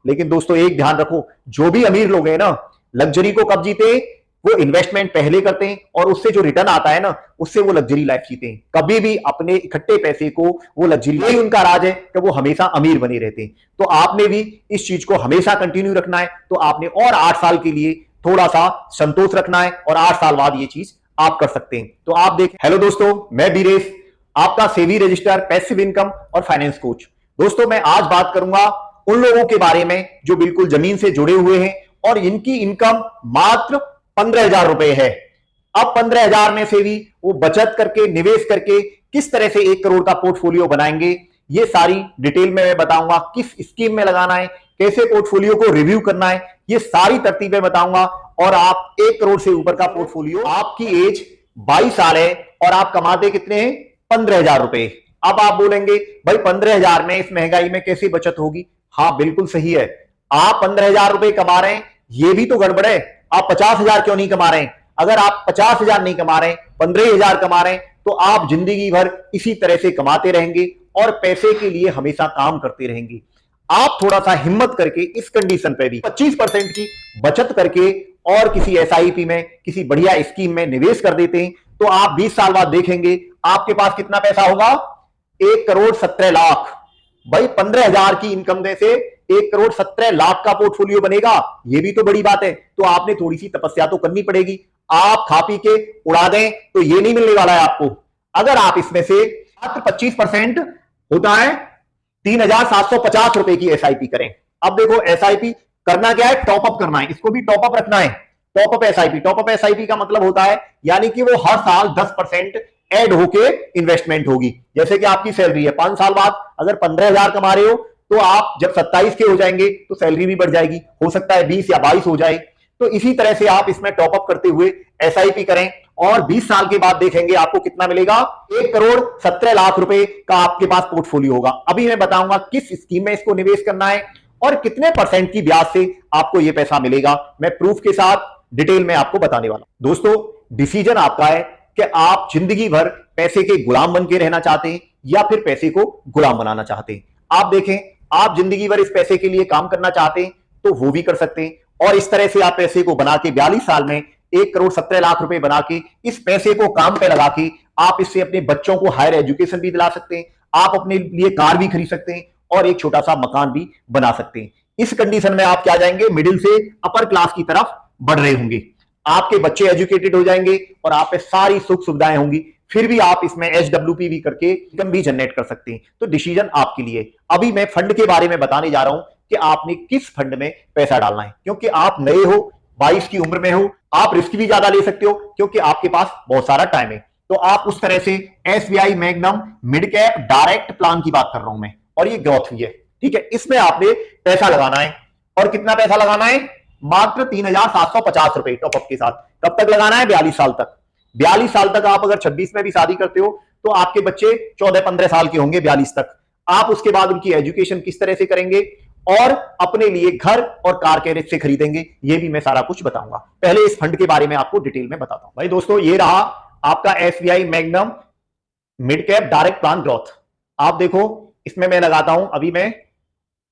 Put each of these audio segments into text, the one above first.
लेकिन दोस्तों एक ध्यान रखो, जो भी अमीर लोग हैं ना, लग्जरी को कब जीते? वो इन्वेस्टमेंट पहले करते हैं और उससे जो रिटर्न आता है ना, उससे वो लग्जरी लाइफ जीते हैं। कभी भी अपने इकट्ठे पैसे को वो लग्जरी, यही उनका राज है कि वो हमेशा अमीर बने रहते हैं। तो आपने भी इस चीज को हमेशा कंटिन्यू रखना है। तो आपने और 8 साल के लिए थोड़ा सा संतोष रखना है और 8 साल बाद ये चीज आप कर सकते हैं। तो आप देखें। हेलो दोस्तों, मैं बीरेश, आपका सेबी रजिस्टर, पैसिव इनकम और फाइनेंस कोच। दोस्तों मैं आज बात करूंगा उन लोगों के बारे में जो बिल्कुल जमीन से जुड़े हुए हैं और इनकी इनकम मात्र 15,000 रुपए है। अब 15,000 में से भी वो बचत करके, निवेश करके किस तरह से 1 करोड़ का पोर्टफोलियो बनाएंगे, ये सारी डिटेल में मैं बताऊंगा। किस स्कीम में लगाना है, कैसे पोर्टफोलियो को रिव्यू करना है, ये सारी तरतीबें बताऊंगा। और आप 1 करोड़ से ऊपर का पोर्टफोलियो, आपकी एज 22 साल है और आप कमाते कितने हैं? 15,000 रुपए। अब आप बोलेंगे भाई 15,000 में इस महंगाई में कैसी बचत होगी? हाँ बिल्कुल सही है। आप 15,000 रुपए कमा रहे हैं, ये भी तो गड़बड़ है। आप 50,000 क्यों नहीं कमा रहे हैं? अगर आप 50,000 नहीं कमा रहे हैं, 15,000 कमा रहे हैं, तो आप जिंदगी भर इसी तरह से कमाते रहेंगे और पैसे के लिए हमेशा काम करते रहेंगे। आप थोड़ा सा हिम्मत करके इस कंडीशन पे भी 25% की बचत करके और किसी एसआईपी में, किसी बढ़िया स्कीम में निवेश कर देते हैं, तो आप 20 साल बाद देखेंगे आपके पास कितना पैसा होगा? 1 करोड़ 17 लाख। भाई 15,000 की इनकम में से 1 करोड़ 17 लाख का पोर्टफोलियो बनेगा, ये भी तो बड़ी बात है। तो आपने थोड़ी सी तपस्या तो करनी पड़ेगी। आप खा पी के उड़ा दें तो ये नहीं मिलने वाला है आपको। अगर आप इसमें से मात्र 25% होता है 3,750 रुपए की एसआईपी करें। अब देखो एसआईपी करना क्या है? टॉपअप करना है, इसको भी टॉपअप रखना है। टॉपअप एसआईपी, टॉपअप एसआईपी का मतलब होता है यानी कि वो हर साल 10% ऐड होके इन्वेस्टमेंट होगी। जैसे कि आपकी सैलरी है, 5 साल बाद अगर 15,000 कमा रहे हो, तो आप जब 27 के हो जाएंगे तो सैलरी भी बढ़ जाएगी, हो सकता है 20 या 22 हो जाए। तो इसी तरह से आप इसमें टॉपअप करते हुए एसआईपी करें और 20 साल के बाद देखेंगे आपको कितना मिलेगा? 1 करोड़ 17 लाख रुपए का आपके पास पोर्टफोलियो होगा। अभी मैं बताऊंगा किस स्कीम में इसको निवेश करना है और कितने परसेंट की ब्याज से आपको यह पैसा मिलेगा। मैं प्रूफ के साथ डिटेल में आपको बताने वाला हूं। दोस्तों डिसीजन आपका है कि आप जिंदगी भर पैसे के गुलाम बन के रहना चाहते हैं या फिर पैसे को गुलाम बनाना चाहते हैं। आप देखें, आप जिंदगी भर इस पैसे के लिए काम करना चाहते हैं तो वो भी कर सकते हैं और इस तरह से आप पैसे को बना के 42 साल में 1 करोड़ 17 लाख रुपए बना के इस पैसे को काम पे लगा के आप इससे अपने बच्चों को हायर एजुकेशन भी दिला सकते हैं, आप अपने लिए कार भी खरीद सकते हैं और एक छोटा सा मकान भी बना सकते हैं। इस कंडीशन में आप क्या जाएंगे? मिडिल से अपर क्लास की तरफ बढ़ रहे होंगे, आपके बच्चे एजुकेटेड हो जाएंगे और आप पे सारी सुख सुविधाएं होंगी। फिर भी आप इसमें एचडब्ल्यूपी भी करके इनकम भी जनरेट कर सकते हैं। तो डिसीजन आपके लिए। अभी मैं फंड के बारे में बताने जा रहा हूं कि आपने किस फंड में पैसा डालना है, क्योंकि आप नए हो, 22 की उम्र में हो, आप रिस्क भी ज्यादा ले सकते हो क्योंकि आपके पास बहुत सारा टाइम है। तो आप उस तरह से SBI magnum mid cap direct plan की बात कर रहा हूं मैं, और ये ग्रोथ भी है, ठीक है। इसमें आपने पैसा लगाना है और कितना पैसा लगाना है? मात्र 3,750 रुपए टॉपअप के साथ। कब तक लगाना है? 42 साल तक। 42 साल तक। आप अगर 26 में भी शादी करते हो तो आपके बच्चे 14-15 साल के होंगे 42 तक। आप उसके बाद उनकी एजुकेशन किस तरह से करेंगे और अपने लिए घर और कार कैसे खरीदेंगे, ये भी मैं सारा कुछ बताऊंगा। पहले इस फंड के बारे में आपको डिटेल में बताता हूं। भाई दोस्तों ये रहा आपका SBI magnum mid cap direct plan growth. आप देखो इसमें मैं लगाता हूं, अभी मैं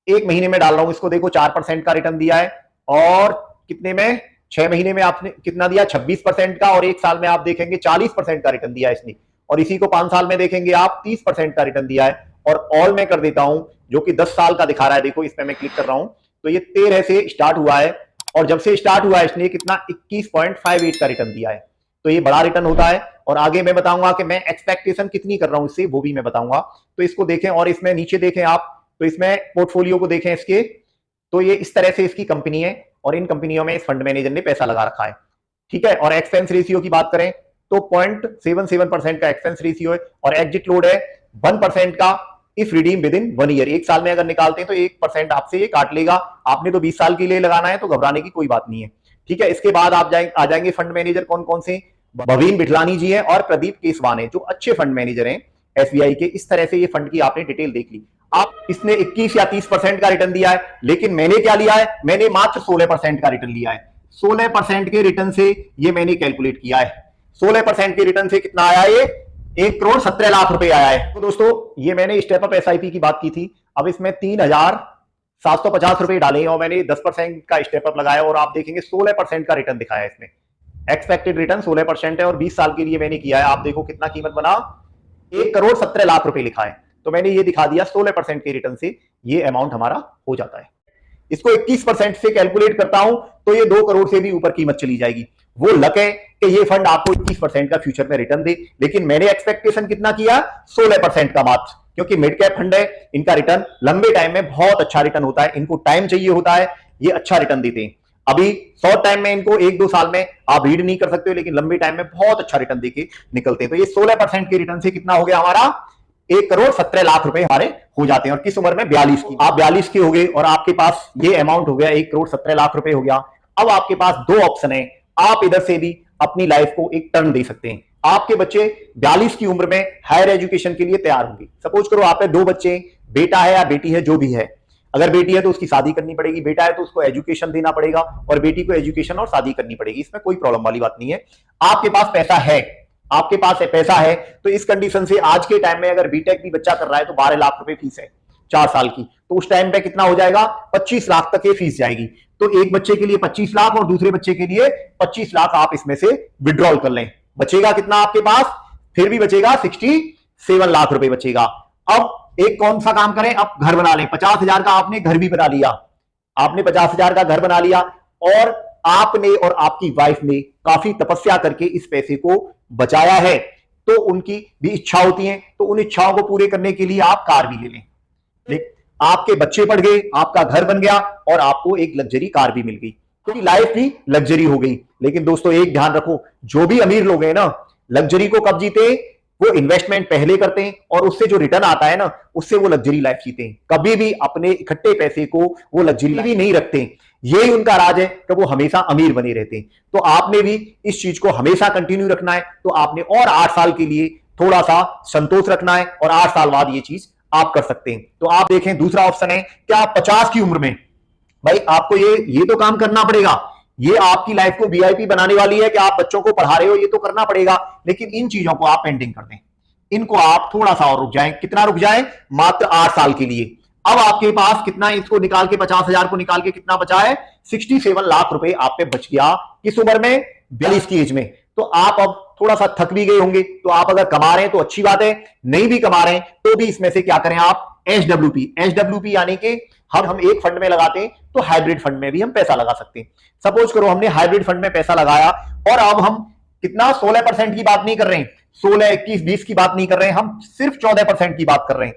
1 महीने में डाल रहा हूं इसको। देखो 4% का रिटर्न दिया है और कितने में? 6 महीने में आपने कितना दिया? 26% का। और 1 साल में आप देखेंगे 40% का रिटर्न दिया है इसने, और इसी को 5 साल में देखेंगे आप 30% का रिटर्न दिया है। और ऑल में कर देता हूं जो कि 10 साल का दिखा रहा है। देखो इसमें मैं क्लिक कर रहा हूं तो ये 13 से स्टार्ट हुआ है और जब से स्टार्ट हुआ है इसने कितना? 21.58 का रिटर्न दिया है। तो ये बड़ा रिटर्न होता है। और आगे मैं बताऊंगा कि मैं एक्सपेक्टेशन कितनी कर रहा हूं इससे, वो भी मैं बताऊंगा। तो इसको देखें और इसमें नीचे देखें आप, तो इसमें पोर्टफोलियो को देखें इसके, तो ये इस तरह से इसकी कंपनी है और इन कंपनियों में इस फंड मैनेजर ने पैसा लगा रखा है, ठीक है। और एक्सपेंस रेशियो की बात करें तो 0.77% का एक्सपेंस रेशियो है और एग्जिट लोड है 1% का if redeem with in 1 year. 1 साल में अगर निकालते हैं तो 1% आपसे ये काट लेगा। आपने तो 20 साल के लिए लगाना है तो घबराने की कोई बात नहीं है, ठीक है। इसके बाद आप आ जाएंगे फंड मैनेजर कौन कौन से? भवीन बिठलानी जी हैं और प्रदीप केसवान है, जो अच्छे फंड मैनेजर हैं एसबीआई के। इस तरह से ये फंड की आपने डिटेल देख ली। आप इसने 21 या 30% का रिटर्न दिया है, लेकिन मैंने क्या लिया है? मैंने मात्र 16% का रिटर्न लिया है। 16% के रिटर्न से ये मैंने कैलकुलेट किया है। 16% के रिटर्न से कितना आया? ये 1 करोड़ 17 लाख रुपए आया है। तो दोस्तों ये मैंने स्टेप अप एसआईपी की बात की थी। अब इसमें ₹750 डाले और मैंने 10% का स्टेप अप लगाया और आप देखेंगे 16% का रिटर्न दिखाया इसमें। एक्सपेक्टेड रिटर्न 16% है और 20 साल के लिए मैंने किया है। आप देखो कितना कीमत बना, 1,17,00,000 लिखा है। तो मैंने ये दिखा दिया 16% के रिटर्न से ये अमाउंट हमारा हो जाता है। इसको 21% से कैलकुलेट करता हूं तो ये 2 करोड़ से भी ऊपर कीमत चली जाएगी। वो लक है कि ये फंड आपको 21% का फ्यूचर में रिटर्न दे, लेकिन मैंने एक्सपेक्टेशन कितना किया, 16% का मात्र, क्योंकि मिड कैप फंड है, इनका रिटर्न लंबे टाइम में बहुत अच्छा रिटर्न होता है। इनको टाइम चाहिए होता है, ये अच्छा रिटर्न देते हैं। अभी शॉर्ट टाइम में इनको 1-2 साल में आप रीड नहीं कर सकते हो, लेकिन लंबे टाइम में बहुत अच्छा रिटर्न देके निकलते हैं। तो ये 16% के रिटर्न से कितना हो गया हमारा, 1,17,00,000 हमारे हो जाते हैं। और किस उम्र में, 42 की। आप 42 के हो गए और आपके पास ये अमाउंट हो गया, 1,17,00,000 हो गया। अब आपके पास 2 ऑप्शन है, आप इधर से भी अपनी लाइफ को एक टर्न दे सकते हैं। आपके बच्चे 42 की उम्र में हायर एजुकेशन के लिए तैयार होंगे। सपोज करो आप 2 बच्चे, बेटा है या बेटी है, जो भी है। अगर बेटी है तो उसकी शादी करनी पड़ेगी, बेटा है तो उसको एजुकेशन देना पड़ेगा, और बेटी को एजुकेशन और शादी करनी पड़ेगी। इसमें कोई प्रॉब्लम वाली बात नहीं है। आपके पास पैसा है, आपके पास पैसा है, तो इस कंडीशन से आज के टाइम में अगर बीटेक भी बच्चा कर रहा है तो 12 लाख रुपए फीस है 4 साल की, तो उस टाइम पे कितना हो जाएगा, 25 लाख तक ये फीस जाएगी। तो एक बच्चे के लिए 25 लाख और दूसरे बच्चे के लिए 25 लाख आप इसमें से विड्रॉल कर लें। बचेगा कितना आपके पास, फिर भी बचेगा 67 लाख रुपए बचेगा। अब एक कौन सा काम करें, अब घर बना लें। 50,000 का आपने घर भी बना लिया, आपने 50,000 का घर बना लिया, और आपने और आपकी वाइफ ने काफी तपस्या करके इस पैसे को बचाया है। तो उनकी भी इच्छा होती है, तो उन इच्छाओं को पूरे करने के लिए आप कार भी ले लें। आपके बच्चे पढ़ गए, आपका घर बन गया और आपको एक लग्जरी कार भी मिल गई, क्योंकि लाइफ भी लग्जरी हो गई। लेकिन दोस्तों एक ध्यान रखो, जो भी अमीर लोग हैं ना, लग्जरी को कब जीते, वो इन्वेस्टमेंट पहले करते हैं और उससे जो रिटर्न आता है ना, उससे वो लग्जरी लाइफ जीते हैं। कभी भी अपने इकट्ठे पैसे को वो लग्जरी भी नहीं रखते। यही उनका राज है कि वो हमेशा अमीर बने रहते हैं। तो आपने भी इस चीज को हमेशा कंटिन्यू रखना है। तो आपने और 8 साल के लिए थोड़ा सा संतोष रखना है और 8 साल बाद ये चीज आप कर सकते हैं। तो आप देखें, दूसरा ऑप्शन है कि आप 50 की उम्र में, भाई आपको ये तो काम करना पड़ेगा, ये आपकी लाइफ को वीआईपी बनाने वाली है कि आप बच्चों को पढ़ा रहे हो, ये तो करना पड़ेगा, लेकिन इन चीजों को आप पेंडिंग कर दें। इनको आप थोड़ा सा और रुक जाएं। कितना रुक जाएं, मात्र 8 साल के लिए। अब आपके पास कितना, इसको निकाल के 50,000 को निकाल के कितना बचा है, 67 लाख रुपए आप पे बच गया। किस उम्र में, 42 की एज में। तो आप अब थोड़ा सा थक भी गए होंगे, तो आप अगर कमा रहे हैं तो अच्छी बात है, नहीं भी कमा रहे हैं तो भी इसमें से क्या करें आप, एसडब्ल्यूपी यानी कि हम एक फंड में लगाते हैं तो हाइब्रिड फंड में भी हम पैसा लगा सकते हैं। सपोज करो हमने हाइब्रिड फंड में पैसा लगाया और अब हम कितना, 16% की बात नहीं कर रहे हैं, 16, 21, 20 की बात नहीं कर रहे हैं, हम सिर्फ 14% की बात कर रहे हैं।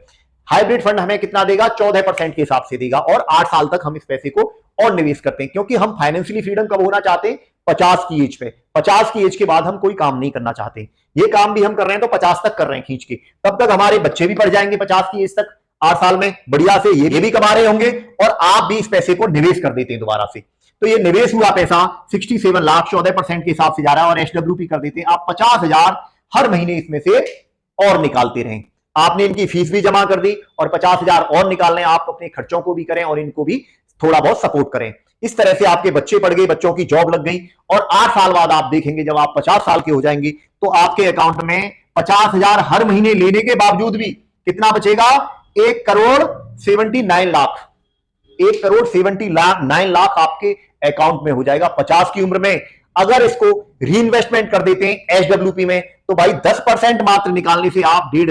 हाइब्रिड फंड हमें कितना देगा, 14% के हिसाब से देगा, और 8 साल तक हम इस पैसे को और निवेश करते हैं, क्योंकि हम फाइनेंशियली फ्रीडम कब होना चाहते हैं, 50 की एज पे। 50 की एज के बाद हम कोई काम नहीं करना चाहते। ये काम भी हम कर रहे हैं तो 50 तक कर रहे हैं खींच के, तब तक हमारे बच्चे भी पढ़ जाएंगे 50 की एज तक, 8 साल में बढ़िया से ये भी कमा रहे होंगे और आप भी इस पैसे को निवेश कर देते हैं दोबारा से। तो ये निवेश हुआ पैसा 67 लाख 14% के हिसाब से जा रहा है, और एसडब्ल्यूपी कर देते हैं आप 50,000 हर महीने इसमें से और निकालते रहें। आपने इनकी फीस भी जमा कर दी और 50,000 और निकाल लें, आप अपने खर्चों को भी करें और इनको भी थोड़ा बहुत सपोर्ट करें। इस तरह से आपके बच्चे पढ़ गए, बच्चों की जॉब लग गई, और 8 साल बाद आप देखेंगे जब आप 50 साल के हो जाएंगे तो आपके अकाउंट में 50,000 हर महीने लेने के बावजूद भी कितना बचेगा, 1,79 लाख। 1,79 लाख आपके अकाउंट में हो जाएगा 50 की उम्र में। अगर इसको री इन्वेस्टमेंट कर देते हैं एसडब्ल्यूपी में, तो भाई 10% मात्र निकालने से आप 1.5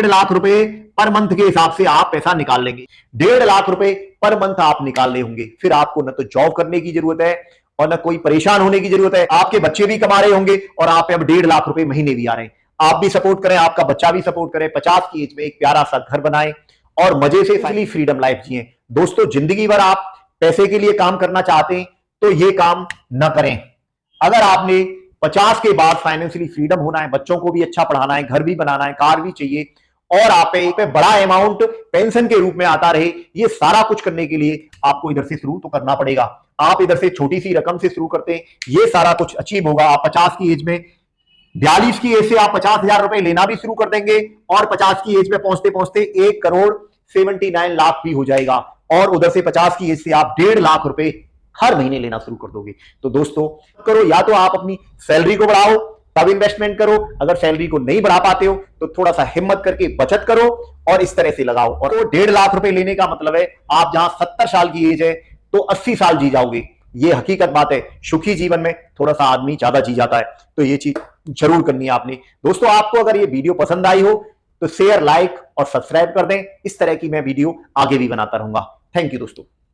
लाख रुपए पर मंथ के हिसाब से आप पैसा निकाल लेंगे। 1.5 लाख रुपए पर मंथ आप निकाल ले होंगे। फिर आपको न तो जॉब करने की जरूरत है और न कोई परेशान होने की जरूरत है। आपके बच्चे भी कमा रहे होंगे और आप पे अब 1.5 लाख रुपए महीने भी आ रहे हैं। आप भी सपोर्ट करें, आपका बच्चा भी सपोर्ट करे, 50 की एज में एक प्यारा सा घर बनाए और मजे से फाइनली फ्रीडम लाइफ जिए। दोस्तों, जिंदगी भर आप पैसे के लिए काम करना चाहते हैं तो ये काम न करें। अगर आपने 50 के बाद फाइनेंशियली फ्रीडम होना है, बच्चों को भी अच्छा पढ़ाना है, घर भी बनाना है, कार भी चाहिए, और आप पे बड़ा अमाउंट पेंशन के रूप में आता रहे, ये सारा कुछ करने के लिए आपको इधर से शुरू तो करना पड़ेगा। आप इधर से छोटी सी रकम से शुरू करते हैं, ये सारा कुछ अचीव होगा। आप 50 की एज में, 42 की एज से आप 50,000 रुपए लेना भी शुरू कर देंगे और 50 की एज में पहुंचते पहुंचते 1,79 लाख भी हो जाएगा, और उधर से 50 की एज से आप 1.5 लाख रुपए हर महीने लेना शुरू कर दोगे। तो दोस्तों करो, या तो आप अपनी सैलरी को बढ़ाओ तब इन्वेस्टमेंट करो। अगर सैलरी को नहीं बढ़ा पाते हो तो थोड़ा सा हिम्मत करके बचत करो और इस तरह से लगाओ। और वो 1.5 लाख रुपए लेने का मतलब है आप जहां 70 साल की एज है तो 80 साल जी जाओगे। ये हकीकत बात है। सुखी जीवन में थोड़ा सा आदमी ज्यादा जी जाता है, तो ये चीज जरूर करनी है आपने। दोस्तों, आपको अगर ये वीडियो पसंद आई हो तो शेयर, लाइक और सब्सक्राइब कर दें। इस तरह की मैं वीडियो आगे भी बनाता रहूंगा। थैंक यू दोस्तों।